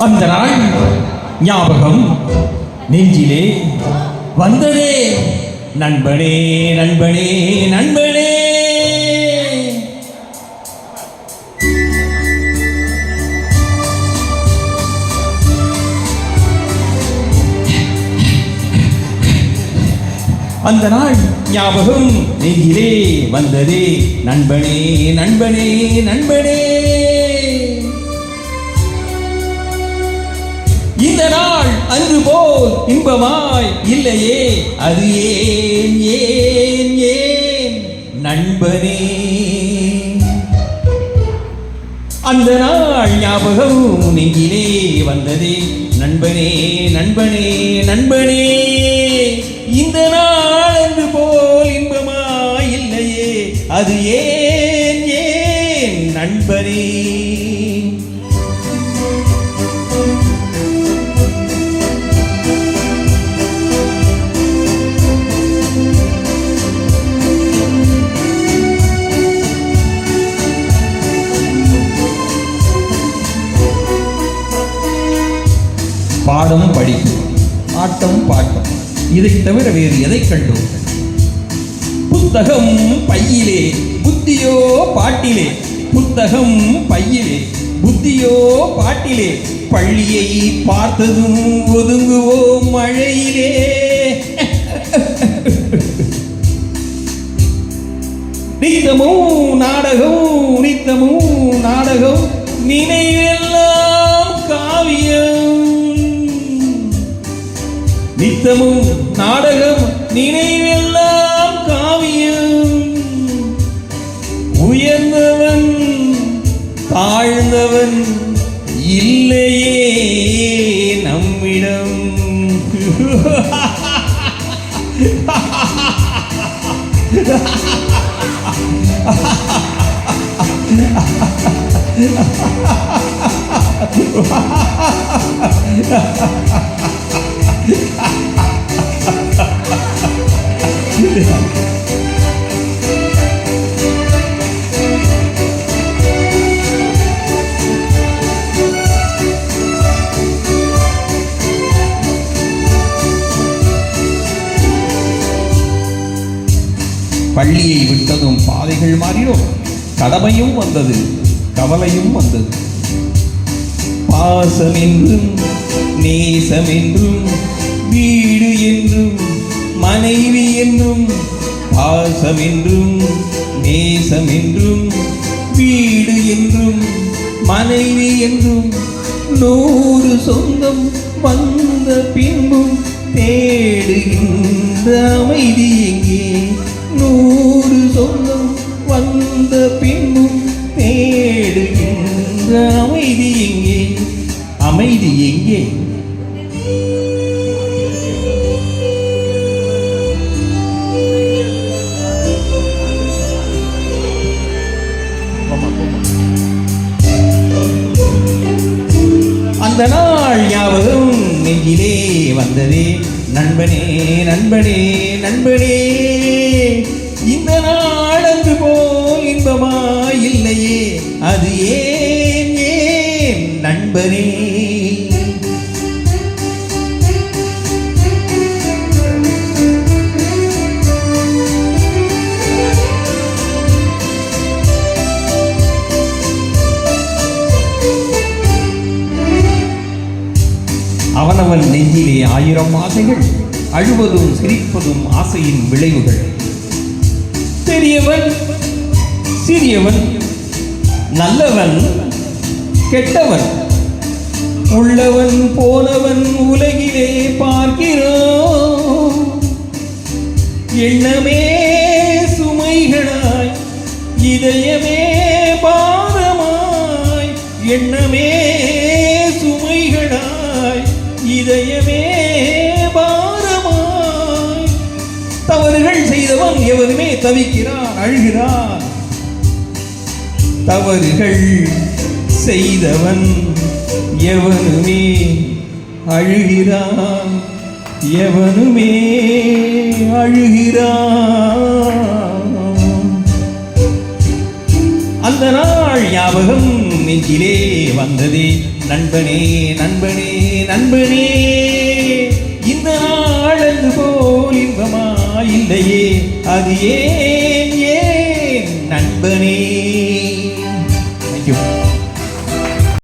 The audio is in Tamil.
அந்த நாள் ஞாபகம் நெஞ்சிலே வந்ததே நண்பனே நண்பனே நண்பனே. அந்த நாள் ஞாபகம் நெஞ்சிலே வந்ததே நண்பனே நண்பனே நண்பனே. இந்த நாள் அன்று போல் இன்பமாய் இல்லையே, அது ஏன் ஏன் ஏன் நண்பனே. அந்த நாள் ஞாபகம் நெஞ்சிலே வந்ததே நண்பனே நண்பனே நண்பனே. இந்த நாள் அன்று போல் இன்பமாய் இல்லையே, அது ஏன் ஏன் நண்பனே. பாடம் படிப்பு ஆட்டம் பாட்டம் இதை தவிர வேறு எதை கண்டோம்? புத்தகம் பையிலே புத்தியோ பாட்டிலே, புத்தகம் பையிலே புத்தியோ பாட்டிலே. பள்ளியை பார்த்ததும் ஒதுங்குவோம் மழையிலே. நித்தமும் நாடகம் நித்தமும் நாடகம், நினைவெல்லாம் காவியம். நித்தமும் நாடகம் நினைவெல்லாம் காவியம். உயர்ந்தவன் தாழ்ந்தவன் இல்லையே நம்மிடம். பள்ளியை விட்டதும் பாதைகள் மாறினோம். கடமையும் வந்தது, கவலையும் வந்தது. பாசம் என்றும் நேசம் என்றும், வீடு என்றும் மனைவி என்றும். பாசம் என்றும் நேசம் என்றும், வீடு என்றும் மனைவி என்றும். 100 சொந்தம் வந்த பின்பும் தேடுகின்ற அமைதி எங்கே? 100 சொந்தம் வந்த பின்பும் தேடுகின்ற அமைதி எங்கே? அமைதி எங்கே? அந்த நாள் ஞாபகம் நெஞ்சிலே வந்ததே நண்பனே நண்பனே நண்பனே. இந்த நாள் அன்று போல் இன்பமாய் இல்லையே, அது ஏன் ஏன் நண்பனே. அவனவன் நெஞ்சிலே 1000 ஆசைகள், அழுவதும் சிரிப்பதும் ஆசையின் விளைவுகள். பெரியவன் சிறியவன், நல்லவன் கெட்டவன், உள்ளவன் போனவன் உலகிலே பார்க்கிறோம். எண்ணமே சுமைகளாய், இதயமே பாரமாய். எண்ணமே சுமைகளாய், இதயமே பாரமாய். தவறுகள் செய்தவன் எவருமே தவிக்கிறான், அழுகிறான். தவறுகள் செய்தவன் எவனுமே அழுகிறான், எவனுமே அழுகிறான். அந்த நாள் ஞாபகம் நெஞ்சிலே வந்ததே. நண்பனே நண்பனே நண்பனே, இந்த நாளது போல் இன்பமா இல்லையே, அது ஏன் ஏன் நண்பனே.